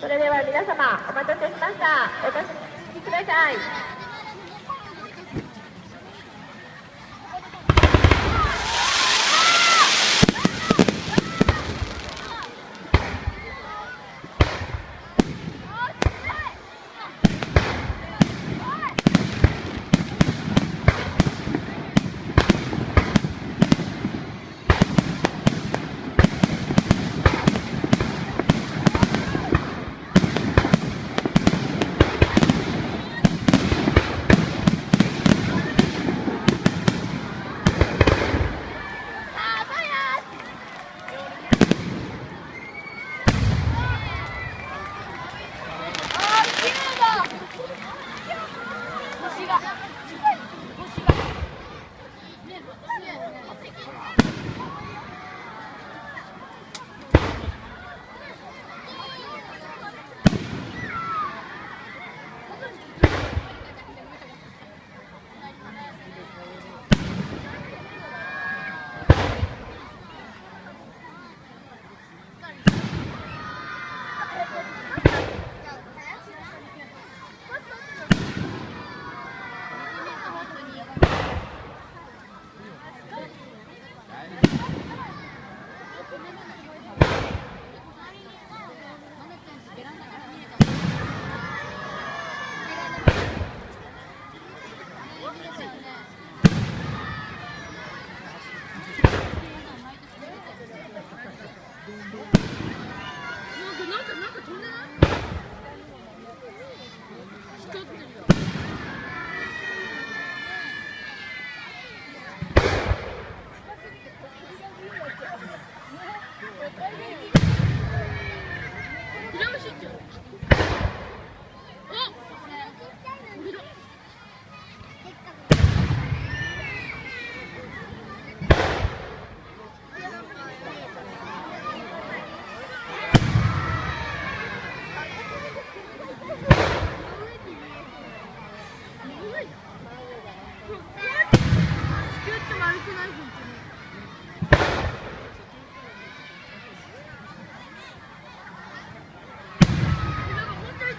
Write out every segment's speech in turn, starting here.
それでは皆様お待たせしました。お楽しみください。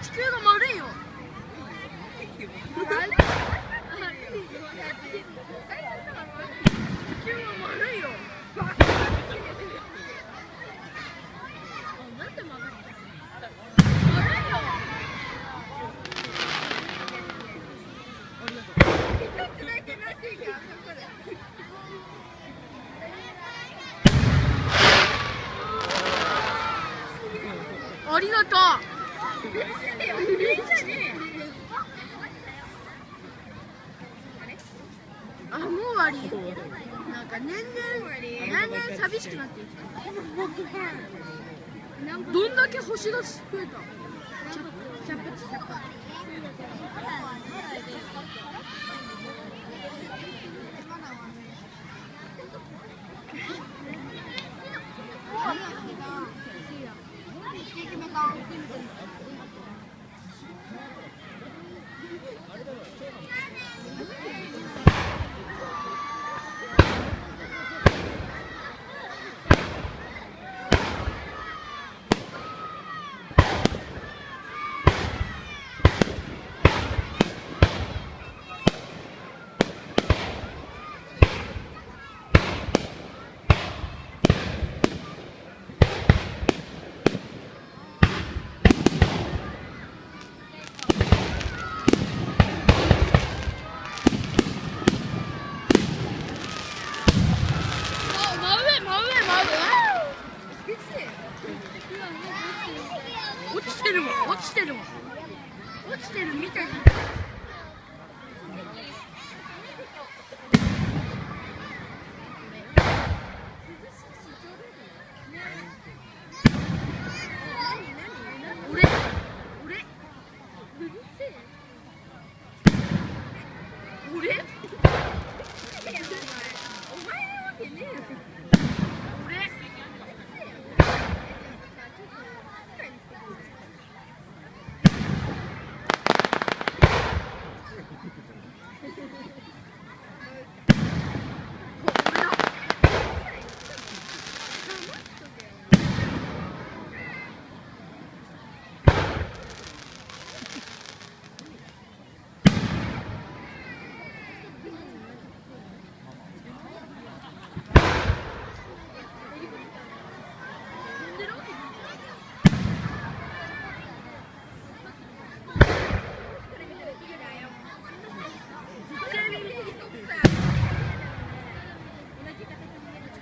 地球が丸いよ。地球が丸いよ。なんで丸いの？丸いよ。一つだけらしいから、そこで。ありがとう。あ、もう終わり。なんか年々寂しくなってきた。どんだけ星が増えた？100発100発。落ちてるもん、落ちてるもん、落ちてるみたいな。俺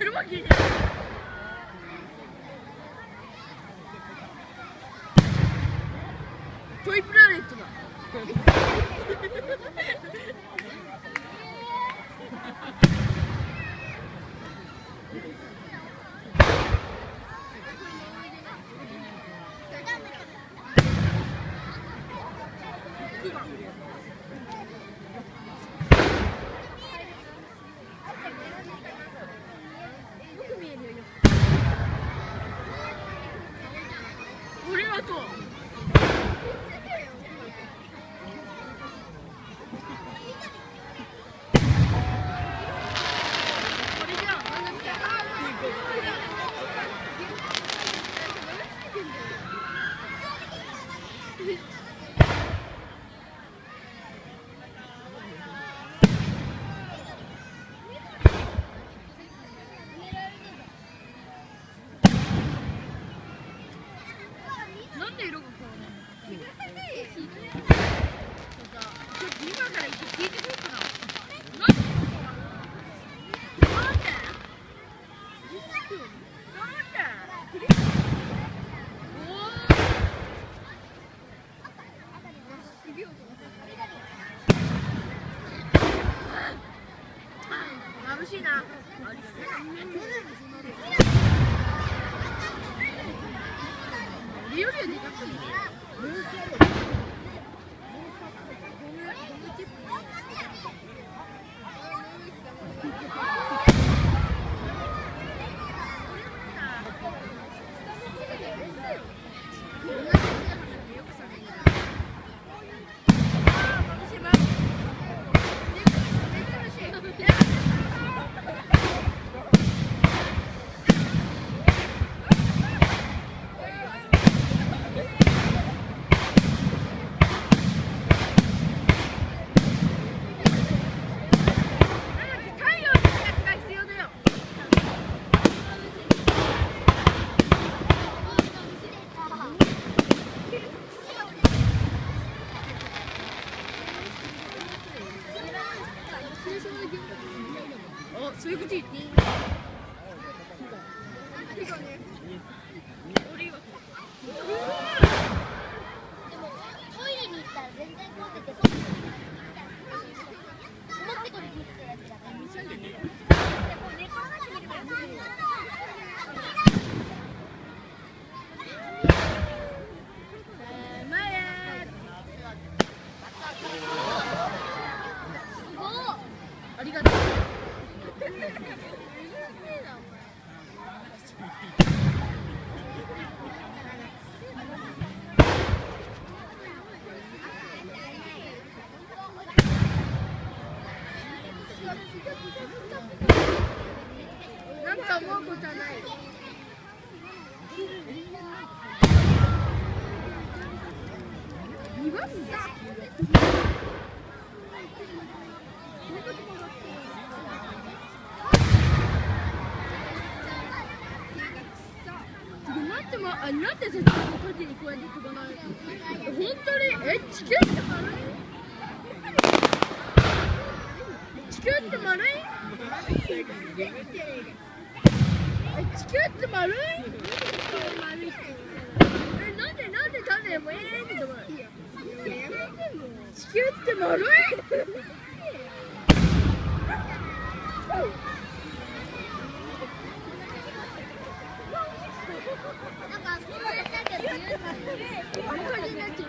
るわけねトイプラネットだありがとう。なんで色が変わるの？今から聞いてくるかな。眩しいな。リオリオでかくいい。そういうこと言っていい？でもトイレに行ったら全然混んでて、持ってこれ見てたやつだから。でも寝転がってみるから。ありがとう。なんか思うことはない。2番だ。なんで絶対縦にこうやって飛ばないの？本当に地球って丸い？地球って丸い？地球って丸い？なんで種もって飛ばない？地球って丸い？なんかそうやったけど、あの感じになっちゃう。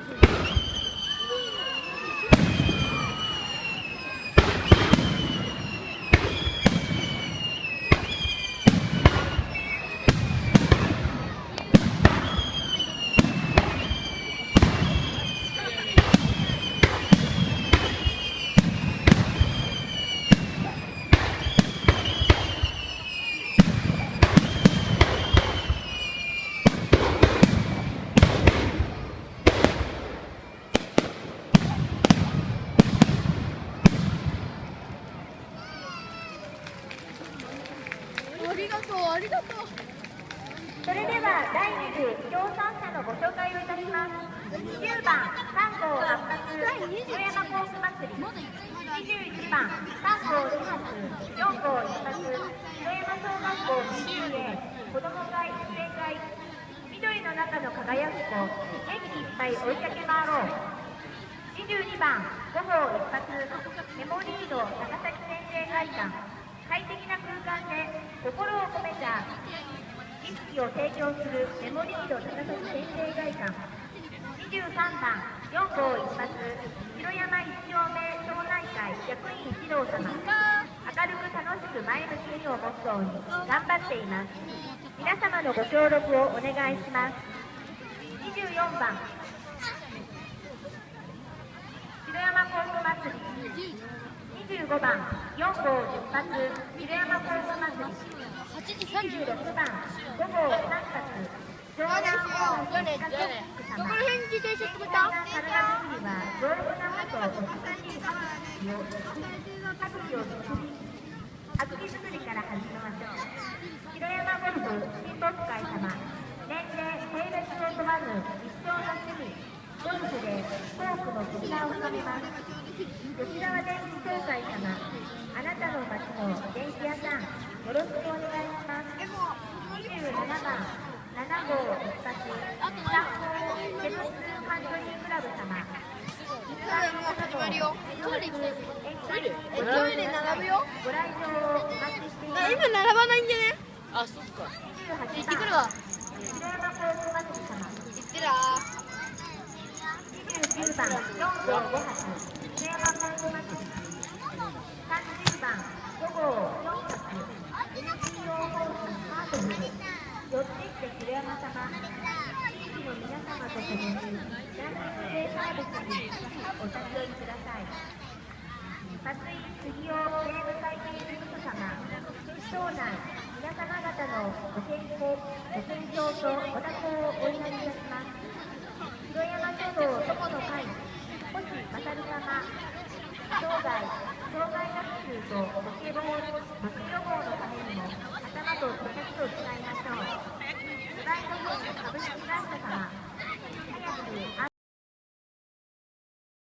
ありがとう。それでは第2部協賛者のご紹介をいたします。9番3号8発富山ポーク祭り、21番3号2発4号1発富山小学校輝くと元気いっぱい追いかけ回ろう。22番午後一発メモリード長崎先生会館、快適な空間で心を込めた意識を提供するメモリード長崎先生会館。23番4号一発城山一丁目町内会役員一同様、明るく楽しく前向きにをモットーに頑張っています。皆様のご協力をお願いします。24番城山高校祭り、25番4号10発城山高校祭り、26番5号3発城山高校祭り様、どこら辺に自転車止めた？体作りは丈夫な歯と美しい歯茎を作り、あくび作りから始めましょう。城山ゴルフ親睦会様、年齢性別を問わず一生の趣味ゴルフで多くの絆を深めます。吉沢電機協会様、あなたの町の電気屋さん、よろしくお願いします。27番7号一発三高セブンスカントリークラブ様、始まるよ。トイレ行きたい。トイレ並ぶよ。ご来場をお待ちしています。今並ばないんでね。あ、そっか。28行ってくるわ。城山高校祭り様、行ってら29番4号5発城山高校祭り、30番5号4発 NPO 法人ハートフル、寄ってきて城山様、地域の皆様と共にランニングデーサービスにお立ち寄りください。松井杉尾税務会計事務所様、町内皆様方のご健康、ご健勝とご多幸をお祈りいたします。城山書道友の会、星勝様、生涯学習とご希望のためにも頭と手先を使いましょう。プライド株式会社様、早く